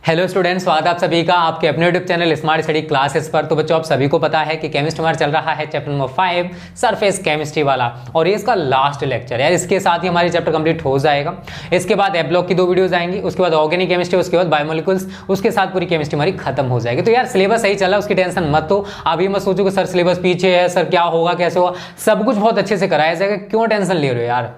Hello students, स्वागत आप सभी का आपके अपने YouTube channel smart study classes पर। तो बच्चों, आप सभी को पता है कि केमिस्ट्री हमारा चल रहा है चैप्टर नंबर 5 सरफेस केमिस्ट्री वाला, और ये इसका लास्ट लेक्चर है। इसके साथ ही हमारी चैप्टर कंप्लीट हो जाएगा। इसके बाद ए ब्लॉक की 2 वीडियोस आएंगी, उसके बाद ऑर्गेनिक केमिस्ट्री, उसके बाद बायोमोलिकुल्स, उसके साथ पूरी केमिस्ट्री हमारी खत्म हो जाएगी। तो यार सिलेबस सही चला, उसकी टेंशन मत लो। आप ये मत सोचो कि सर सिलेबस पीछे है, सर क्या होगा कैसे होगा। सब कुछ बहुत अच्छे से कराया जाएगा। क्यों टेंशन ले रहे हो यार?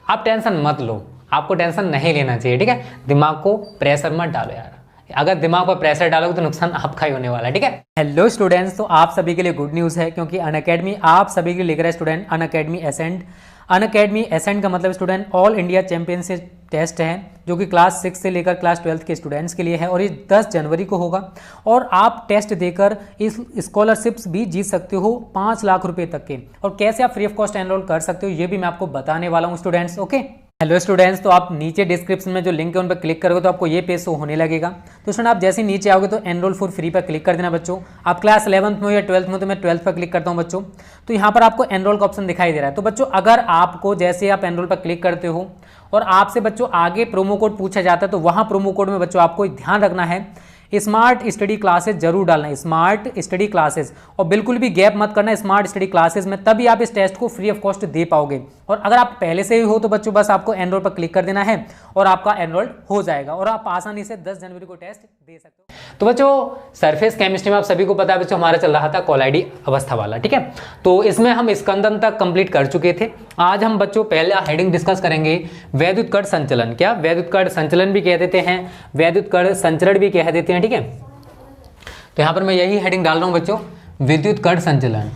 आप टेंशन मत लो, आपको टेंशन नहीं लेना चाहिए, ठीक है। दिमाग को प्रेशर मत डालो यार। अगर दिमाग पर प्रेशर डालोगे तो नुकसान आपका ही होने वाला है, ठीक है। हेलो स्टूडेंट्स, तो आप सभी के लिए गुड न्यूज़ है, क्योंकि अनअकैडमी आप सभी के लिए लिख रहा है student Unacademy ascent. Unacademy ascent का मतलब student all India championship test है, जो कि क्लास 6 से लेकर क्लास 12 के स्टूडेंट्स के लिए है, और ये 10 जनवरी को होगा। और आप टेस्ट देकर इस स्कॉलरशिप्स भी जीत सकते हो 5 लाख रुपए तक के। और कैसे आप फ्री ऑफ कॉस्ट एनरोल कर सकते हो ये भी मैं आपको बताने वाला हूँ स्टूडेंट्स, ओके। हेलो स्टूडेंट्स, तो आप नीचे डिस्क्रिप्शन में जो लिंक है उन पर क्लिक करोगे तो आपको ये पेज शो होने लगेगा। तो स्टूडेंट, आप जैसे ही नीचे आओगे तो एनरोल फॉर फ्री पर क्लिक कर देना बच्चों। आप क्लास 11th में हो या 12th में, तो मैं 12th पर क्लिक करता हूँ बच्चों। तो यहाँ पर आपको एनरोल का ऑप्शन दिखाई दे रहा है। तो बच्चों, अगर आपको जैसे आप एनरोल पर क्लिक करते हो और आपसे बच्चों आगे प्रोमो कोड पूछा जाता है, तो वहाँ प्रोमो कोड में बच्चों आपको ध्यान रखना है स्मार्ट स्टडी क्लासेस जरूर डालना है, स्मार्ट स्टडी क्लासेस, और बिल्कुल भी गैप मत करना स्मार्ट स्टडी क्लासेस में, तभी आप इस टेस्ट को फ्री ऑफ कॉस्ट दे पाओगे। और अगर आप पहले से ही हो तो बच्चों बस आपको एनरोल पर क्लिक कर देना है और आपका एनरोल्ड हो जाएगा और आप आसानी से 10 जनवरी को टेस्ट दे सकते हो। तो बच्चों, सरफेस केमिस्ट्री में आप सभी को पता है बच्चों हमारा चल रहा था कोलाइडी अवस्था वाला, ठीक है। तो इसमें हम स्कंदन तक कंप्लीट कर चुके थे। आज हम बच्चों पहला हेडिंग डिस्कस करेंगे वैद्युत कण संचलन। क्या वैद्युत कण संचलन भी कह देते हैं, वैद्युत कण संचरण भी कह देते हैं, ठीक है। तो यहां पर मैं यही हेडिंग डाल रहा हूं बच्चों, विद्युत कण संचलन।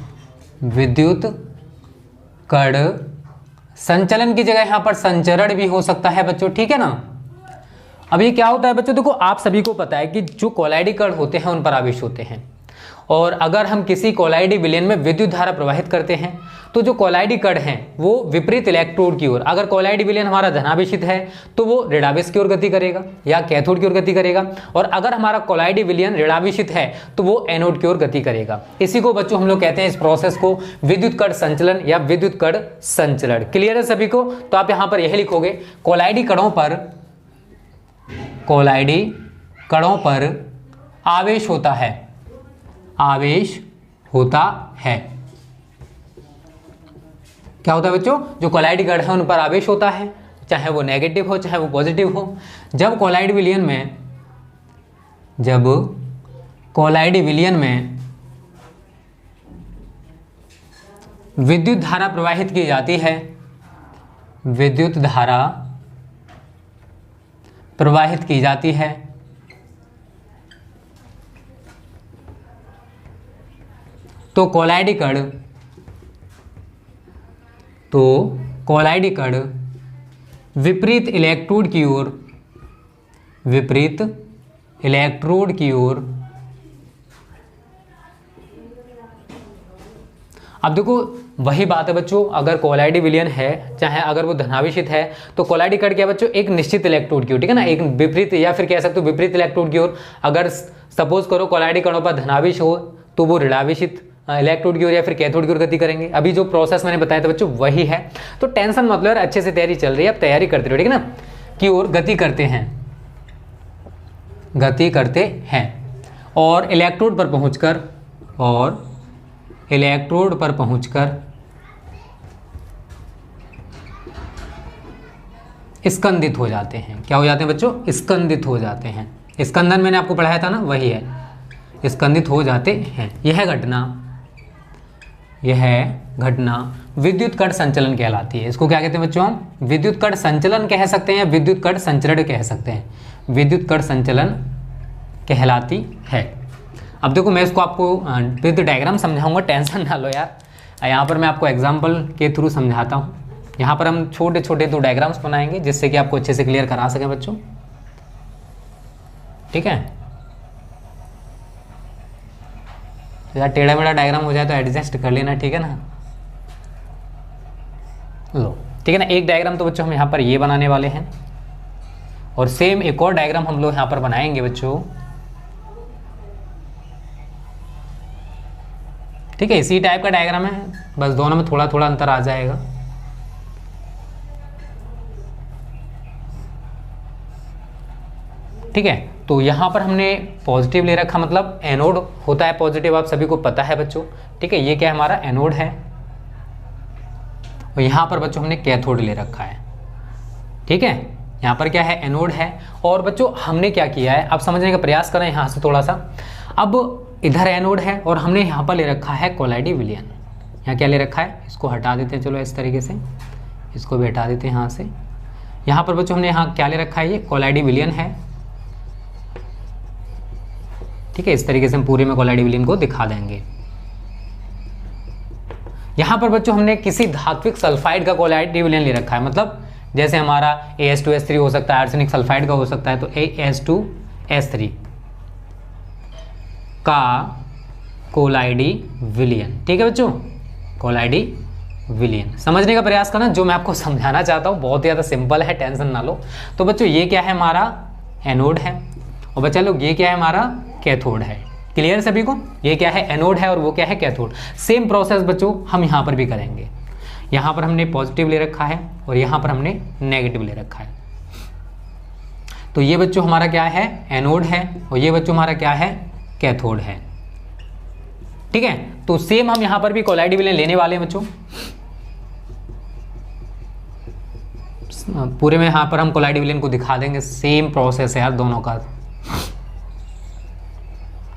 विद्युत कण संचलन की जगह यहां पर संचरण भी हो सकता है बच्चों, ठीक है ना। अब ये क्या होता है बच्चों, देखो आप सभी को पता है कि जो कोलाइडी कण होते हैं उन पर आवेश होते हैं, और अगर हम किसी कोलाइडी विलयन में विद्युत धारा प्रवाहित करते हैं तो जो कोलाइडी कण हैं वो विपरीत इलेक्ट्रोड की ओर, अगर कोलाइडी विलयन हमारा धनावेशित है तो वो ऋणावेश की ओर गति करेगा या कैथोड की ओर गति करेगा, और अगर हमारा कोलाइडी विलयन ऋणावेशित है तो वो एनोड की ओर गति करेगा। इसी को बच्चों हम लोग कहते हैं, इस प्रोसेस को विद्युत कण संचलन या विद्युत कण संचरण। क्लियर है सभी को? तो आप यहां पर यही लिखोगे, कोलाइडी कणों पर आवेश होता है, आवेश होता है। क्या होता है बच्चों? जो कोलाइडी कण है उन पर आवेश होता है, चाहे वो नेगेटिव हो चाहे वो पॉजिटिव हो। जब कोलाइडी विलयन में विद्युत धारा प्रवाहित की जाती है, विद्युत धारा प्रवाहित की जाती है, तो कोलाइडी कण विपरीत इलेक्ट्रोड की ओर अब देखो वही बात है बच्चों, अगर कोलाइडी विलयन है चाहे अगर वो धनावेशित है तो कोलाइडी कण क्या बच्चों, एक निश्चित इलेक्ट्रोड की ओर, ठीक है ना, एक विपरीत या फिर कह सकते हो विपरीत इलेक्ट्रोड की ओर। अगर सपोज करो कोलाइडी कणों पर धनावेश हो तो वो ऋणावेशित इलेक्ट्रोड की ओर या फिर कैथोड की ओर गति करेंगे। अभी जो प्रोसेस मैंने बताया था बच्चों वही है। तो टेंशन मत लो यार, अच्छे से तैयारी चल रही है, आप तैयारी करते रहो, ठीक है ना। की ओर गति करते हैं और इलेक्ट्रोड पर पहुंचकर स्कंदित हो जाते हैं। क्या हो जाते हैं बच्चों? स्कंदित हो जाते हैं। स्कंदन मैंने आपको पढ़ाया था ना, वही है, स्कंदित हो जाते हैं। यह घटना विद्युत कण संचलन कहलाती है। इसको क्या कहते हैं बच्चों? हम विद्युत कण संचलन कह सकते हैं, विद्युत कण संचरण कह सकते हैं। विद्युत कण संचलन कहलाती है। अब देखो मैं इसको आपको विद डायग्राम समझाऊंगा, टेंशन ना लो यार। यहाँ पर मैं आपको एग्जाम्पल के थ्रू समझाता हूँ। यहाँ पर हम छोटे छोटे 2 डायग्राम्स बनाएंगे जिससे कि आपको अच्छे से क्लियर करा सकें बच्चों, ठीक है। यार टेढ़ा मेढ़ा डायग्राम हो जाए तो एडजस्ट कर लेना, ठीक है ना। लो ठीक है ना, एक डायग्राम तो बच्चों हम यहाँ पर ये बनाने वाले हैं, और सेम एक और डायग्राम हम लोग यहाँ पर बनाएंगे बच्चों, ठीक है। इसी टाइप का डायग्राम है, बस दोनों में थोड़ा थोड़ा अंतर आ जाएगा। ठीक है, तो यहाँ पर हमने पॉजिटिव ले रखा, मतलब एनोड होता है पॉजिटिव, आप सभी को पता है बच्चों, ठीक है। ये क्या है हमारा एनोड है, और यहाँ पर बच्चों हमने कैथोड ले रखा है, ठीक है। यहाँ पर क्या है एनोड है, और बच्चों हमने क्या किया है, अब समझने का प्रयास करें यहाँ से थोड़ा सा। अब इधर एनोड है और हमने यहाँ पर ले रखा है कोलाइडी विलयन। यहाँ क्या ले रखा है, इसको हटा देते हैं, चलो इस तरीके से इसको भी हटा देते हैं यहाँ से। यहाँ पर बच्चों हमने यहाँ क्या ले रखा है, ये कोलाइडी विलयन है, ठीक है। इस तरीके से हम पूरे में कोलाइडी विलयन को दिखा देंगे। यहाँ पर बच्चों हमने किसी धात्विक सल्फाइड का कोलाइडी विलयन ले रखा है, मतलब जैसे हमारा AS2S3 हो सकता है, आर्सेनिक सल्फाइड का हो सकता है, तो AS2S3 का कोलाइडी विलयन, ठीक है बच्चों, कोलाइडी विलयन। समझने का प्रयास करना, जो मैं आपको समझाना चाहता हूँ बहुत ज़्यादा सिंपल है, टेंशन ना लो। तो बच्चों ये क्या है हमारा एनोड है, और बच्चा लोग ये क्या है हमारा कैथोड है। क्लियर सभी को, ये क्या है एनोड है और वो क्या है कैथोड। सेम प्रोसेस बच्चों हम यहाँ पर भी करेंगे। यहाँ पर हमने पॉजिटिव ले रखा है और यहाँ पर हमने नेगेटिव ले रखा है। तो ये बच्चों हमारा क्या है एनोड है, और ये बच्चों हमारा क्या है कैथोड है, ठीक है। तो सेम हम यहाँ पर भी कोलाइडी विलयन लेने वाले हैं बच्चों। पूरे में यहाँ पर हम कोलाइडी विलयन को दिखा देंगे, सेम प्रोसेस है यार दोनों का,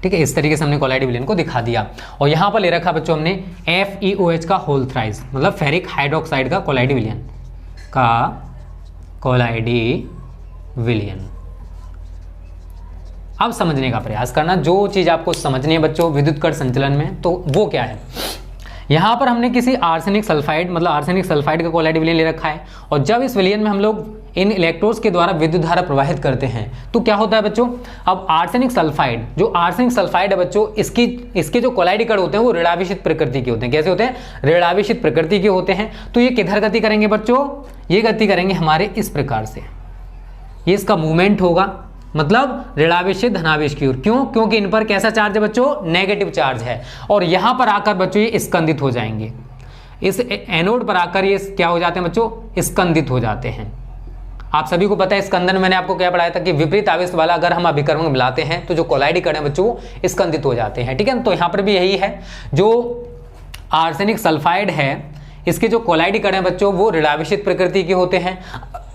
ठीक है। इस तरीके से हमने कोलाइडी विलयन को दिखा दिया। और यहाँ पर ले रखा बच्चों हमने FeOH का होल थ्राइस, मतलब फेरिक हाइड्रोक्साइड का कोलाइडी विलयन का कोलाइडी विलयन। अब समझने का प्रयास करना, जो चीज़ आपको समझनी है बच्चों विद्युत कण संचलन में, तो वो क्या है। यहाँ पर हमने किसी आर्सेनिक सल्फाइड, मतलब आर्सेनिक सल्फाइड का कोलाइडी विलयन ले रखा है, और जब इस विलयन में हम लोग इन इलेक्ट्रोड्स के द्वारा विद्युत धारा प्रवाहित करते हैं तो क्या होता है बच्चों। अब आर्सेनिक सल्फाइड, जो आर्सेनिक सल्फाइड है बच्चों, इसके जो कोलाइडी कण होते हैं वो ऋणावेशित प्रकृति के होते हैं। कैसे होते हैं, ऋणावेशित प्रकृति के होते हैं। तो ये किधर गति करेंगे बच्चों, ये गति करेंगे हमारे इस प्रकार से, ये इसका मूवमेंट होगा, मतलब ऋणावेश धनावेश की ओर। क्यों, क्योंकि इन पर कैसा चार्ज है बच्चों, नेगेटिव चार्ज है। और यहां पर आकर बच्चों ये स्कंदित हो जाएंगे, इस एनोड पर आकर ये क्या हो जाते हैं बच्चों, स्कंदित हो जाते हैं। आप सभी को पता है स्कंदन में मैंने आपको क्या पढ़ाया था कि विपरीत आवेश वाला अगर हम अभिकर्मक मिलाते हैं तो जो कोलाइडी कण है बच्चों वो स्कंदित हो जाते हैं, ठीक है। तो यहाँ पर भी यही है, जो आर्सेनिक सल्फाइड है इसके जो कोलाइडी कण है बच्चों वो ऋणावेशित प्रकृति के होते हैं।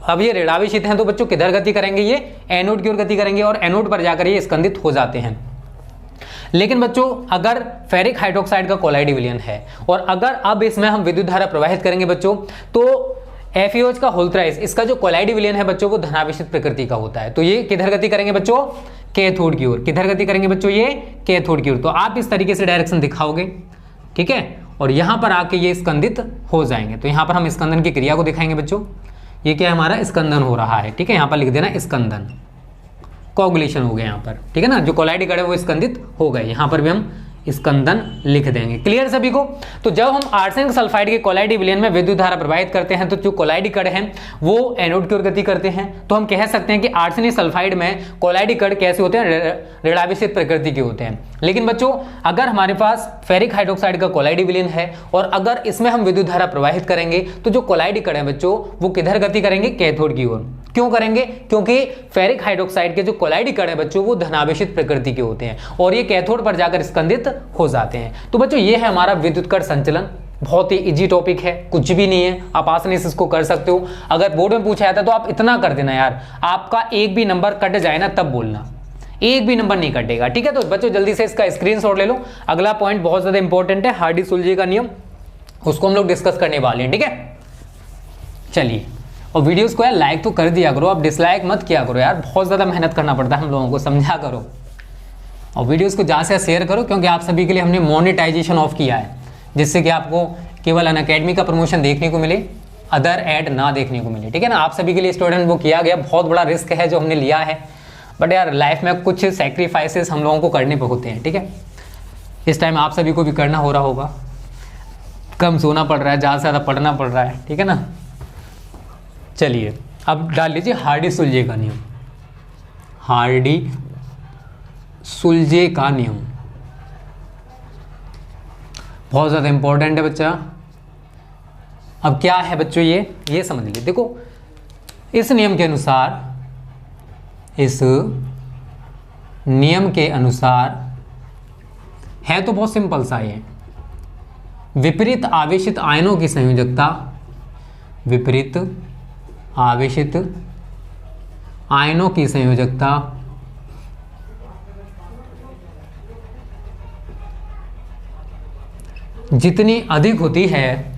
अब ये ऋणावेशित हैं तो बच्चों किधर गति करेंगे, ये एनोड की ओर गति करेंगे, और एनोड पर जाकर ये स्कंदित हो जाते हैं। लेकिन बच्चों अगर फेरिक हाइड्रोक्साइड का कोलाइडी विलयन है और अगर अब इसमें हम विद्युत धारा प्रवाहित करेंगे बच्चों, तो FeOH का होल थ्राइस, इसका जो कोलाइडी विलयन है बच्चों वो धनावेशित प्रकृति का होता है। तो ये किधर गति करेंगे बच्चों, कैथोड की ओर। किधर गति करेंगे बच्चों, ये कैथोड की ओर। तो आप इस तरीके से डायरेक्शन दिखाओगे, ठीक है, और यहां पर आके ये स्कंदित हो जाएंगे। तो यहां पर हम स्कंदन की क्रिया को दिखाएंगे बच्चों। ये क्या हमारा स्कंदन हो रहा है, ठीक है, यहाँ पर लिख देना स्कंदन, कोगुलेशन हो गया यहाँ पर, ठीक है ना। जो कोलाइडी कण है वो स्कंदित हो गए, यहाँ पर भी हम स्कंदन लिख देंगे। क्लियर सभी को। तो जब हम आर्सेनिक सल्फाइड के कोलाइडी विलयन में विद्युत धारा प्रवाहित करते हैं तो जो कोलाइडी कण हैं वो एनोड की ओर गति करते हैं। तो हम कह सकते हैं कि आर्सेनिक सल्फाइड में कोलाइडी कण कैसे होते हैं, ऋणावेशित प्रकृति के होते हैं। लेकिन बच्चों अगर हमारे पास फेरिक हाइड्रोक्साइड का कोलाइडी विलयन है और अगर इसमें हम विद्युत धारा प्रवाहित करेंगे तो जो कोलाइडी कण है बच्चों वो किधर गति करेंगे, कैथोड की ओर। क्यों करेंगे, क्योंकि फेरिक हाइड्रोक्साइड के जो कोलाइडी कण है बच्चों वो धनावेशित प्रकृति के होते हैं और ये कैथोड पर जाकर स्कंदित हो जाते हैं। तो बच्चों ये है हमारा विद्युत कण संचलन। बहुत ही इजी टॉपिक है, कुछ भी नहीं है, आप आसानी से इसको कर सकते हो। अगर बोर्ड में पूछा जाता है तो आप इतना कर देना यार, आपका एक भी नंबर कट जाए ना तब बोलना, एक भी नंबर नहीं कटेगा, ठीक है। तो बच्चों जल्दी से इसका स्क्रीनशॉट ले लो। अगला पॉइंट बहुत ज्यादा इंपॉर्टेंट है, हार्डी-सुलजे का नियम, उसको हम लोग डिस्कस करने वाले हैं, ठीक है। चलिए, और वीडियोस को यार लाइक तो कर दिया करो, आप डिसलाइक मत किया करो यार, बहुत ज़्यादा मेहनत करना पड़ता है हम लोगों को, समझा करो। और वीडियोस को ज़्यादा से शेयर करो, क्योंकि आप सभी के लिए हमने मोनेटाइजेशन ऑफ किया है, जिससे कि आपको केवल अनअकैडमी का प्रमोशन देखने को मिले, अदर ऐड ना देखने को मिले, ठीक है ना। आप सभी के लिए स्टूडेंट वो किया गया, बहुत बड़ा रिस्क है जो हमने लिया है, बट यार लाइफ में कुछ सेक्रीफाइसेस हम लोगों को करने पर होते हैं, ठीक है। इस टाइम आप सभी को भी करना हो रहा होगा, कम सोना पड़ रहा है, ज़्यादा से ज़्यादा पढ़ना पड़ रहा है, ठीक है ना। चलिए अब डाल लीजिए हार्डी-सुलजे का नियम। हार्डी-सुलजे का नियम बहुत ज़्यादा इंपॉर्टेंट है बच्चा। अब क्या है बच्चों, ये समझ लीजिए। देखो इस नियम के अनुसार, इस नियम के अनुसार है तो बहुत सिंपल सा ये, विपरीत आवेशित आयनों की संयोजकता, विपरीत आवेशित आयनों की संयोजकता जितनी अधिक होती है,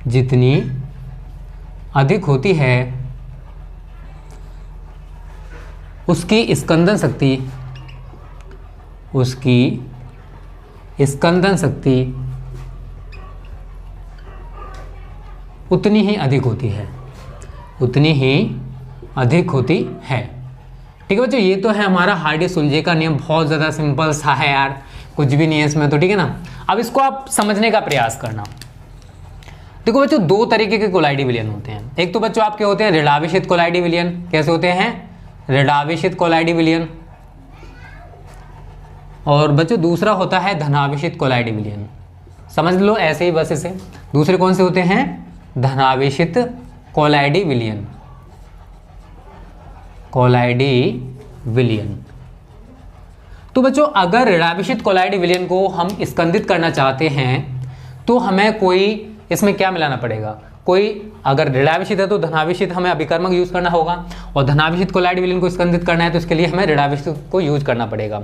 जितनी अधिक होती है उसकी स्कंदन शक्ति, उसकी स्कंदन शक्ति उतनी ही अधिक होती है, उतनी ही अधिक होती है। ठीक है बच्चों, ये तो है हमारा हार्डी-सुलजे का नियम, बहुत ज़्यादा सिंपल सा है यार, कुछ भी नहीं है इसमें तो, ठीक है ना। अब इसको आप समझने का प्रयास करना। देखो बच्चों, दो तरीके के कोलाइडी विलयन होते हैं। एक तो बच्चों आपके होते हैं ऋणावेशित कोलाइडी विलयन। कैसे होते हैं? ऋणावेशित कोलाइडी विलयन। और बच्चों दूसरा होता है धनावेशित कोलाइडी विलयन। समझ लो ऐसे ही बस इसे। दूसरे कौन से होते हैं? धनावेशित कोलाइडी विलयन, कोलाइडी विलयन। तो बच्चों अगर ऋणावेशित कोलाइडी विलयन को हम स्कंदित करना चाहते हैं तो हमें कोई इसमें क्या मिलाना पड़ेगा? कोई अगर ऋणावेशित है तो धनावेशित हमें अभिकर्मक यूज करना होगा, और धनावेशित कोलाइडी विलयन को स्कंदित करना है तो इसके लिए हमें ऋणावेशित को यूज करना पड़ेगा।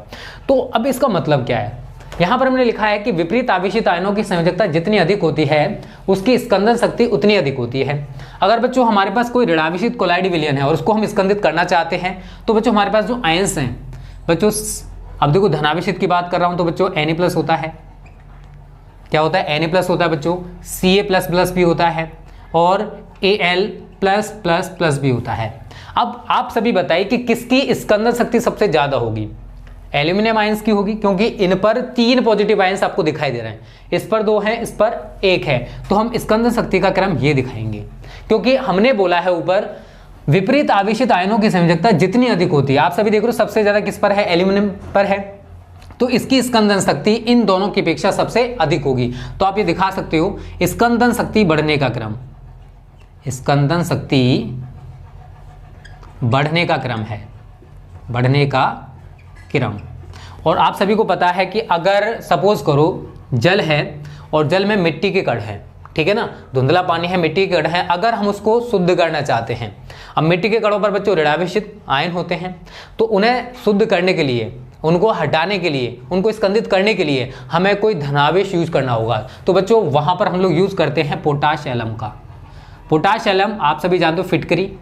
तो अब इसका मतलब क्या है? यहाँ पर हमने लिखा है कि विपरीत आवेशित आयनों की संयोजकता जितनी अधिक होती है उसकी स्कंदन शक्ति उतनी अधिक होती है। अगर बच्चों हमारे पास कोई ऋणावेशित कोलाइडी विलयन है और उसको हम स्कंदित करना चाहते हैं तो बच्चों हमारे पास जो आयंस हैं बच्चों, अब देखो धनावेशित की बात कर रहा हूं तो बच्चों Na+ होता है। क्या होता है? Na+ होता है बच्चों, Ca++ भी होता है और Al+++ भी होता है। अब आप सभी बताइए कि किसकी स्कंदन शक्ति सबसे ज्यादा होगी? एल्यूमिनियम आयंस की होगी, क्योंकि इन पर 3 पॉजिटिव आयंस आपको दिखाई दे रहे हैं, इस पर 2 हैं, इस पर 1 है, तो हम स्कंदन शक्ति का क्रम ये दिखाएंगे, क्योंकि हमने बोला है ऊपर विपरीत आवेशित आयनों की संयोजकता जितनी अधिक होती है। आप सभी देख रहे हो सबसे ज्यादा किस पर है? एल्यूमिनियम पर है, तो इसकी स्कंदन शक्ति इन दोनों की अपेक्षा सबसे अधिक होगी। तो आप ये दिखा सकते हो स्कंदन शक्ति बढ़ने का क्रम, स्कंदन शक्ति बढ़ने का क्रम है, बढ़ने का क्रम। और आप सभी को पता है कि अगर सपोज करो जल है और जल में मिट्टी के कण है, ठीक है ना, धुंधला पानी है, मिट्टी के कण है, अगर हम उसको शुद्ध करना चाहते हैं, अब मिट्टी के कणों पर बच्चों ऋणावेशित आयन होते हैं, तो उन्हें शुद्ध करने के लिए, उनको हटाने के लिए, उनको स्कंदित करने के लिए हमें कोई धनावेश यूज करना होगा। तो बच्चों वहां पर हम लोग यूज करते हैं पोटाश एलम का। पोटाश एलम आप सभी जानते हो फिटकरी,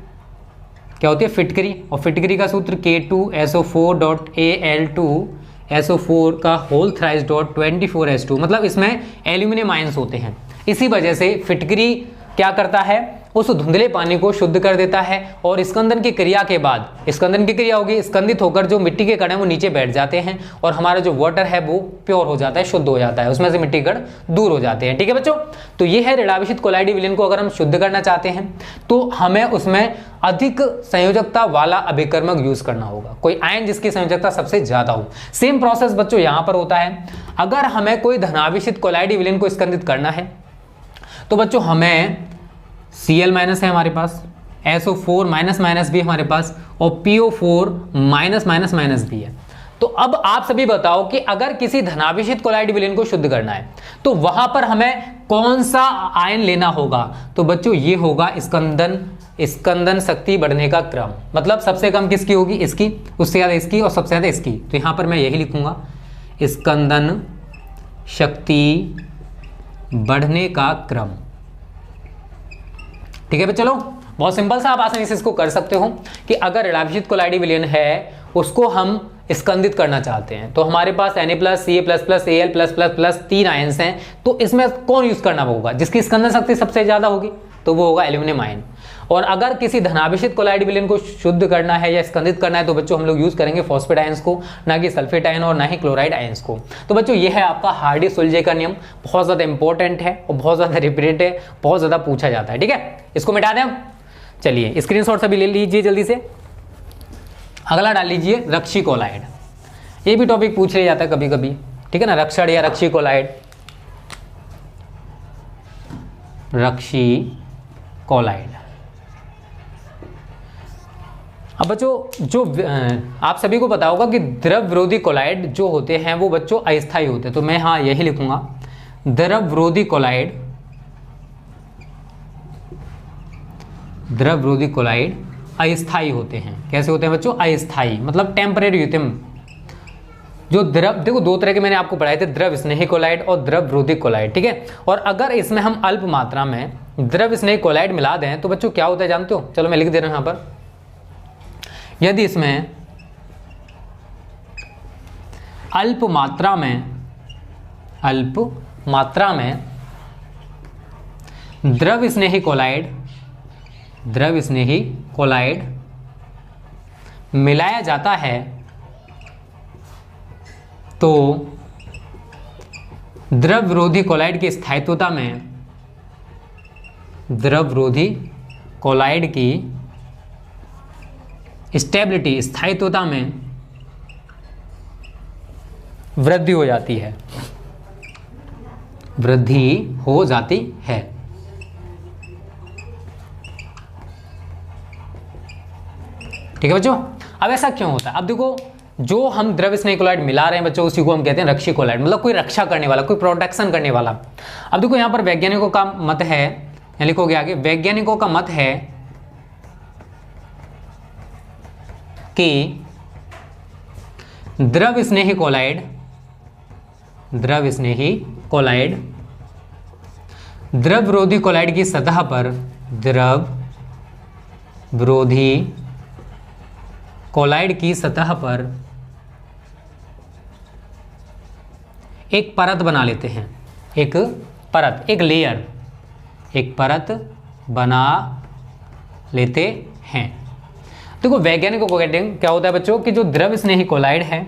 क्या होती है? फिटकरी। और फिटकरी का सूत्र K2SO4.Al2SO4 का होल थ्राइस डॉट 24S2, मतलब इसमें एल्यूमिनियम आयंस होते हैं। इसी वजह से फिटकरी क्या करता है? उस धुंधले पानी को शुद्ध कर देता है, और स्कंदन की क्रिया के बाद, स्कंदन की क्रिया होगी, स्कंदित होकर जो मिट्टी के कण हैं वो नीचे बैठ जाते हैं और हमारा जो वाटर है वो प्योर हो जाता है, शुद्ध हो जाता है, उसमें से मिट्टी कण दूर हो जाते हैं। ठीक है बच्चों, तो ये है ऋणावेशित कोलाइडी विलयन को अगर हम शुद्ध करना चाहते हैं तो हमें उसमें अधिक संयोजकता वाला अभिकर्मक यूज करना होगा, कोई आयन जिसकी संयोजकता सबसे ज्यादा हो। सेम प्रोसेस बच्चों यहां पर होता है। अगर हमें कोई धनावेशित कोलाइडी विलयन को स्कंदित करना है तो बच्चों हमें Cl- है हमारे पास, SO4- भी हमारे पास, और PO4- भी है। तो अब आप सभी बताओ कि अगर किसी धनावेशित कोलाइडी विलयन को शुद्ध करना है तो वहां पर हमें कौन सा आयन लेना होगा? तो बच्चों ये होगा स्कंदन शक्ति बढ़ने का क्रम, मतलब सबसे कम किसकी होगी? इसकी, उससे ज्यादा इसकी, और सबसे ज्यादा इसकी। तो यहां पर मैं यही लिखूंगा, स्कंदन शक्ति बढ़ने का क्रम। ठीक है, चलो बहुत सिंपल सा, आप आसानी से इसको कर सकते हो कि अगर ऋणावेशित कोलाइडी विलयन है उसको हम स्कंदित करना चाहते हैं तो हमारे पास Na+, Ca++, Al+++ 3 आयंस हैं, तो इसमें कौन यूज करना होगा? जिसकी स्कंदन शक्ति सबसे ज्यादा होगी तो वो होगा एल्यूमिनियम आयन। और अगर किसी धनावेशित कोलाइडी विलयन को शुद्ध करना है या स्कंदित करना है तो बच्चों हम लोग यूज करेंगे फॉस्फेट आयंस को, ना कि सल्फेट आयन और ना ही क्लोराइड आयंस को। तो बच्चों ये है आपका हार्डी-सुलजे का नियम, बहुत ज्यादा इंपॉर्टेंट है और बहुत ज्यादा रिपीटेड है, बहुत ज्यादा पूछा जाता है। ठीक है, इसको मिटा दें हम। चलिए स्क्रीनशॉट सभी ले लीजिए जल्दी से। अगला डाल लीजिए रक्षी कोलाइड। ये भी टॉपिक पूछ लिया जाता है कभी कभी, ठीक है ना, रक्षण या रक्षी कोलाइड। रक्षी कोलाइड। अब अब बच्चों जो आप सभी को पता होगा कि द्रव विरोधी कोलाइड जो होते हैं वो बच्चों अस्थायी होते हैं, तो मैं हाँ यही लिखूंगा, द्रव विरोधी कोलाइड अस्थायी होते हैं। कैसे होते हैं बच्चों? अस्थायी, मतलब टेम्परेरी होते हैं। जो द्रव, देखो दो तरह के मैंने आपको पढ़ाए थे, द्रव स्नेही कोलाइड और द्रव विरोधी कोलाइड, ठीक है। और अगर इसमें हम अल्प मात्रा में द्रव स्नेही कोलाइड मिला दें तो बच्चों क्या होता है जानते हो? चलो मैं लिख दे रहा हूं यहां पर। यदि इसमें अल्प मात्रा में द्रव स्नेही कोलाइड मिलाया जाता है तो द्रव विरोधी कोलाइड की स्थायित्वता में, द्रव विरोधी कोलाइड की स्टेबिलिटी, स्थायित्वता में वृद्धि हो जाती है, ठीक है बच्चों। अब ऐसा क्यों होता है? अब देखो, जो हम द्रव स्नेही कोलाइड मिला रहे हैं बच्चों, उसी को हम कहते हैं रक्षी कोलाइड, मतलब कोई रक्षा करने वाला, कोई प्रोटेक्शन करने वाला। अब देखो यहां पर वैज्ञानिकों का मत है, यहां लिखोगे आगे, वैज्ञानिकों का मत है कि द्रव स्नेही कोलाइड द्रव विरोधी कोलाइड की सतह पर, द्रव विरोधी कोलाइड की सतह पर एक परत बना लेते हैं, एक परत बना लेते हैं। देखो वैज्ञानिकों को कहते हैं क्या होता है बच्चों कि जो द्रव स्नेही कोलाइड है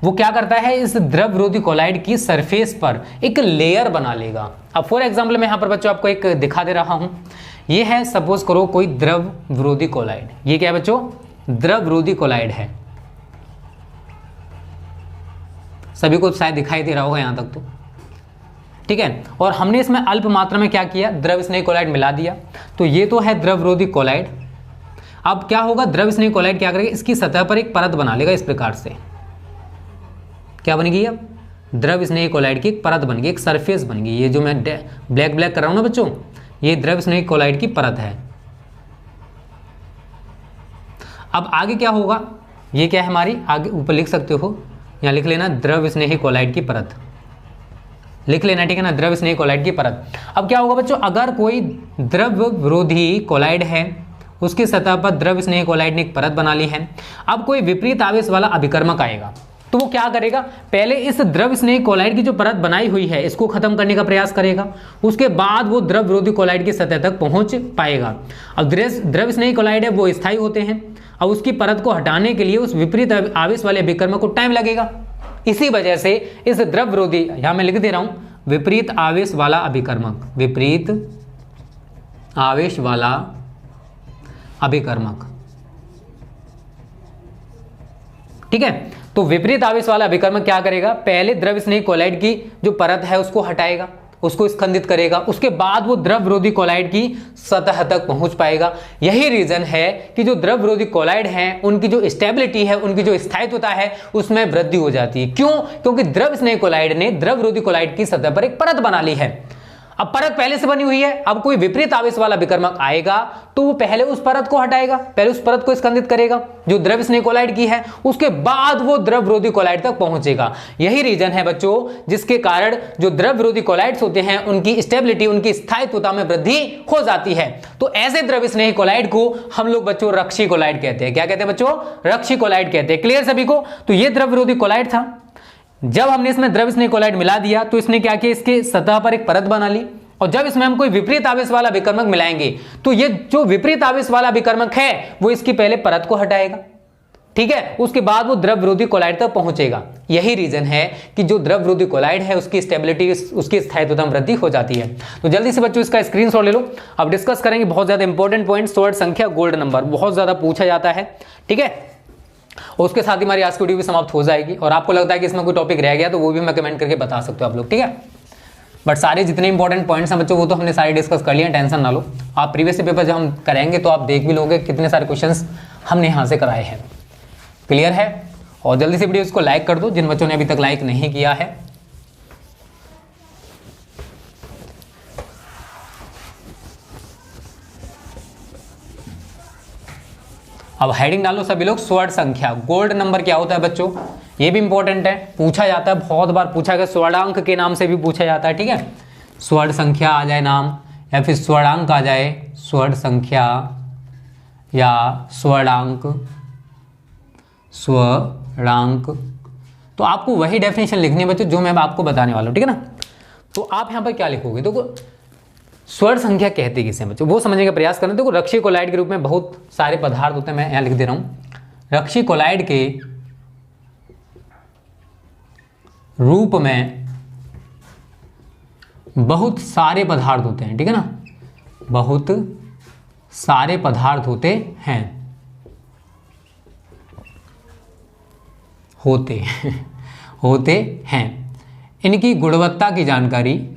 वो क्या करता है, इस द्रव विरोधी कोलाइड की सरफेस पर एक लेयर बना लेगा। अब फॉर एग्जांपल मैं यहां पर बच्चों आपको एक दिखा दे रहा हूं, ये है सपोज करो कोई द्रव विरोधी कोलाइड, ये क्या है बच्चों? द्रव विरोधी कोलाइड है। सभी को शायद दिखाई दे रहा होगा यहां तक तो, ठीक है। और हमने इसमें अल्प मात्रा में क्या किया, द्रव स्नेही कोलाइड मिला दिया, तो ये तो है द्रव विरोधी कोलाइड। अब क्या होगा, द्रव स्नेही कोलाइड क्या करेगा, इसकी सतह पर एक परत बना लेगा। इस प्रकार से क्या बनेगी, अब द्रव स्नेही कोलाइड की एक परत बन गई, एक सरफेस बन गई। ये जो मैं ब्लैक कर रहा हूं ना बच्चों, ये द्रव स्नेही कोलाइड की परत है। अब आगे क्या होगा, ये क्या है हमारी, आगे ऊपर लिख सकते हो, यहाँ लिख लेना द्रव स्नेही कोलाइड की परत, लिख लेना, ठीक है ना, द्रव स्नेही कोलाइड की परत। अब क्या होगा बच्चों, अगर कोई द्रव विरोधी कोलाइड है, उसकी सतह पर द्रव स्नेही कोलाइड ने एक परत बना ली है। अब कोई विपरीत आवेश वाला अभिकर्मक आएगा तो वो क्या करेगा, पहले इस द्रव स्नेही कोलाइड की जो परत बनाई हुई है इसको खत्म करने का प्रयास करेगा, उसके बाद वो द्रव विरोधी कोलाइड की सतह तक पहुंच पाएगा। अब द्रव स्नेही कोलाइड है वो स्थायी होते हैं, अब उसकी परत को हटाने के लिए उस विपरीत आवेश वाले अभिकर्मक को टाइम लगेगा। इसी वजह से इस द्रव विरोधी, यहां मैं लिख दे रहा हूं, विपरीत आवेश वाला अभिकर्मक, विपरीत आवेश वाला अभिकर्मक, ठीक है। तो विपरीत आवेश वाला अभिकर्मक क्या करेगा, पहले द्रव स्नेही कोलाइड की जो परत है उसको हटाएगा, उसको स्खंदित करेगा, उसके बाद वो द्रव विरोधी कोलाइड की सतह तक पहुंच पाएगा। यही रीजन है कि जो द्रव विरोधी कोलाइड हैं उनकी जो स्टेबिलिटी है, उनकी जो स्थायित्वता है उसमें वृद्धि हो जाती है। क्यों? क्योंकि द्रव स्नेही कोलाइड ने द्रव विरोधी कोलाइड की सतह पर एक परत बना ली है। अब परत पहले से बनी हुई है, अब कोई विपरीत आवेश वाला विकर्मक आएगा तो वो पहले उस परत को हटाएगा, पहले उस परत को स्कंदित करेगा जो द्रव स्नेही कोलाइड की है, उसके बाद वो द्रव विरोधी कोलाइड तक पहुंचेगा। यही रीजन है बच्चों जिसके कारण जो द्रव विरोधी कोलाइड्स होते हैं उनकी स्टेबिलिटी, उनकी स्थायित्वता में वृद्धि हो जाती है। तो ऐसे द्रव स्नेही कोलाइड को हम लोग बच्चों रक्षी कोलाइड कहते हैं। क्या कहते हैं बच्चों? रक्षी कोलाइड कहते हैं। क्लियर सभी को? तो ये द्रव विरोधी कोलाइड था, जब हमने इसमें द्रव स्नेही कोलाइड मिला दिया तो इसने क्या किया, इसके सतह पर एक परत बना ली, और जब इसमें हम कोई विपरीत आवेश वाला विकर्मक मिलाएंगे तो ये जो विपरीत आवेश वाला विकर्मक है वो इसकी पहले परत को हटाएगा, ठीक है, उसके बाद वो द्रव विरोधी कोलाइड तक पहुंचेगा। यही रीजन है कि जो द्रव विरोधी कोलाइड है उसकी स्टेबिलिटी, उसकी स्थायित्वता में वृद्धि हो जाती है। तो जल्दी से बच्चों इसका स्क्रीनशॉट ले लो। अब डिस्कस करेंगे बहुत ज्यादा इंपॉर्टेंट पॉइंट, शॉर्ट संख्या, गोल्ड नंबर, बहुत ज्यादा पूछा जाता है, ठीक है। और उसके साथ ही हमारी आज की वीडियो भी समाप्त हो जाएगी, और आपको लगता है कि इसमें कोई टॉपिक रह गया तो वो भी मैं कमेंट करके बता सकते हो आप लोग, ठीक है। बट सारे जितने इंपॉर्टेंट पॉइंट्स हैं बच्चों वो तो हमने सारे डिस्कस कर लिए, टेंशन ना लो। आप प्रीवियस पेपर जब हम करेंगे तो आप देख भी लोगे कितने सारे क्वेश्चंस हमने यहाँ से कराए हैं। क्लियर है? और जल्दी से वीडियो को लाइक कर दो जिन बच्चों ने अभी तक लाइक नहीं किया है। अब हेडिंग डालो सभी लोग, स्वर्ण संख्या। गोल्ड नंबर क्या होता है बच्चों, ये भी इंपॉर्टेंट है, पूछा जाता है, बहुत बार पूछा गया, स्वर्णांक के नाम से भी पूछा जाता है। ठीक है, स्वर्ण संख्या आ जाए नाम, या फिर स्वर्णांक आ जाए, स्वर्ण संख्या या स्वर्णांक, स्वर्णांक। तो आपको वही डेफिनेशन लिखनी है बच्चों जो मैं आपको बताने वाला हूँ। ठीक है ना, तो आप यहाँ पर क्या लिखोगे, तो स्वर्ण संख्या कहते किसे बच्चों वो समझने का प्रयास करना। देखो रक्षी कोलाइड के रूप में बहुत सारे पदार्थ होते हैं, मैं यहाँ लिख दे रहा हूँ। रक्षी कोलाइड के रूप में बहुत सारे पदार्थ होते हैं। ठीक है ना, बहुत सारे पदार्थ होते हैं, होते हैं। इनकी गुणवत्ता की जानकारी,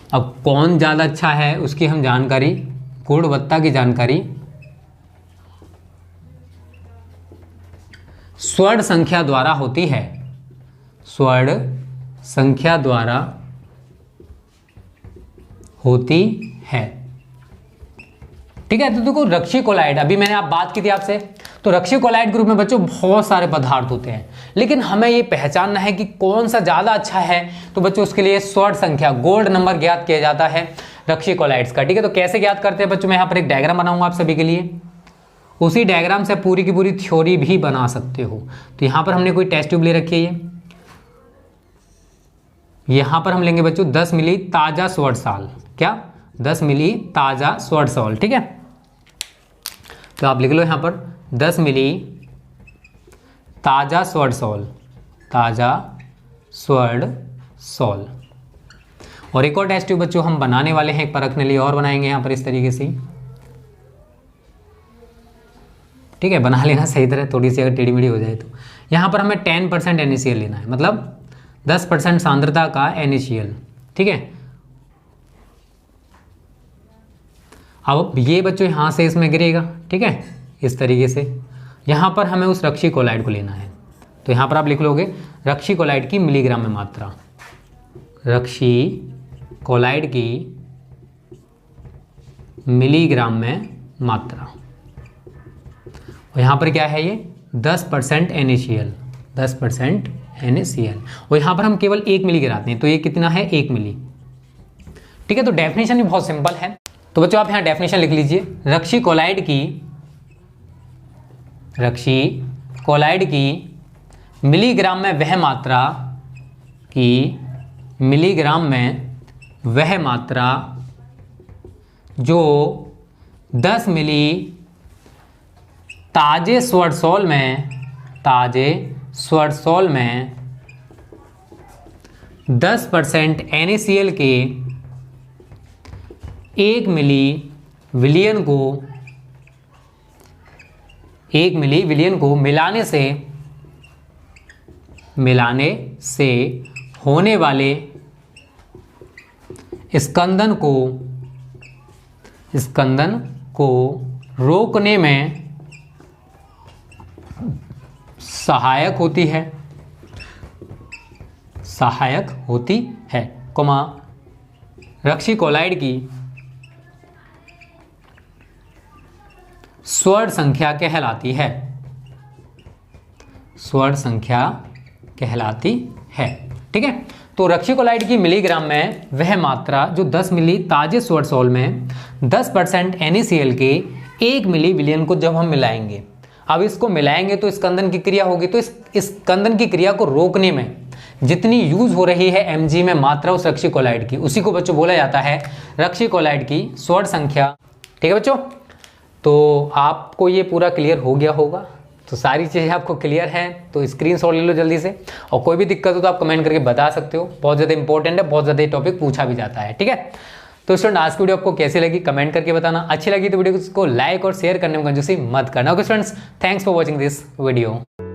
अब कौन ज़्यादा अच्छा है उसकी हम जानकारी, गुणवत्ता की जानकारी स्वर्ण संख्या द्वारा होती है, स्वर्ण संख्या द्वारा होती है। ठीक है, तो देखो रक्षी कोलाइड, अभी मैंने आप बात की थी आपसे, तो रक्षी कोलाइड ग्रुप में बच्चों बहुत सारे पदार्थ होते हैं, लेकिन हमें ये पहचानना है कि कौन सा ज़्यादा अच्छा है। तो बच्चों उसके लिए स्वर्ण संख्या, गोल्ड नंबर ज्ञात किया जाता है रक्षी कोलाइड्स का। ठीक है, तो कैसे ज्ञात करते हैं बच्चों, मैं यहाँ पर एक डायग्राम बनाऊंगा आप सभी के लिए, उसी डायग्राम से पूरी की पूरी थ्योरी भी बना सकते हो। तो यहाँ पर हमने कोई टेस्ट ट्यूब ले रखी है, यहाँ पर हम लेंगे बच्चों 10 मिली ताज़ा स्वर्ण साल, क्या 10 मिली ताज़ा स्वर्ण साल। ठीक है, तो आप लिख लो यहाँ पर 10 मिली ताज़ा स्वर्ण सॉल, ताज़ा स्वर्ण सॉल। और एक और टेस्ट ट्यूब बच्चों हम बनाने वाले हैं, एक परखने लिए और बनाएंगे यहाँ पर इस तरीके से। ठीक है, बना लेना सही तरह, थोड़ी सी अगर टेढ़ी मेढ़ी हो जाए तो। यहाँ पर हमें 10% NaCl लेना है, मतलब 10% सांद्रता का NaCl। ठीक है, अब ये बच्चों यहाँ से इसमें गिरेगा। ठीक है, इस तरीके से यहाँ पर हमें उस रक्षी कोलाइड को लेना है, तो यहाँ पर आप लिख लोगे रक्षी कोलाइड की मिलीग्राम में मात्रा, रक्षी कोलाइड की मिलीग्राम में मात्रा। और यहाँ पर क्या है, ये 10% NaCl, 10% NaCl। और यहाँ पर हम केवल 1 मिली गिराते हैं, तो ये कितना है, 1 मिली। ठीक है, तो डेफिनेशन भी बहुत सिंपल है। तो बच्चों आप यहाँ डेफिनेशन लिख लीजिए, रक्षी कोलाइड की मिलीग्राम में वह मात्रा, की मिलीग्राम में वह मात्रा जो 10 मिली ताजे स्वर्ण सॉल में, ताजे स्वर्ण सॉल में 10% NaCl के 1 मिली विलियन को मिलाने से होने वाले स्कंदन को रोकने में सहायक होती है, कोमा रक्षी कोलाइड की स्वर्ण संख्या कहलाती है, स्वर्ण संख्या कहलाती है। ठीक है, तो रक्षी कोलाइड की मिलीग्राम में वह मात्रा जो 10 मिली ताजे स्वर्ण सॉल में 10% NaCl के 1 मिली विलियन को जब हम मिलाएंगे, अब इसको मिलाएंगे तो स्कंदन की क्रिया होगी, तो इस स्कंदन की क्रिया को रोकने में जितनी यूज हो रही है mg में मात्रा उस रक्षी कोलाइड की, उसी को बच्चों बोला जाता है रक्षी कोलाइड की स्वर्ण संख्या। ठीक है बच्चों, तो आपको ये पूरा क्लियर हो गया होगा, तो सारी चीज़ें आपको क्लियर हैं, तो स्क्रीनशॉट ले लो जल्दी से, और कोई भी दिक्कत हो तो आप कमेंट करके बता सकते हो, बहुत ज़्यादा इंपॉर्टेंट है, बहुत ज़्यादा ये टॉपिक पूछा भी जाता है। ठीक है, तो स्टूडेंट आज की वीडियो आपको कैसी लगी कमेंट करके बताना, अच्छी लगी तो वीडियो को लाइक और शेयर करने में कंजूसी मत करना। Okay students, thanks for watching this video.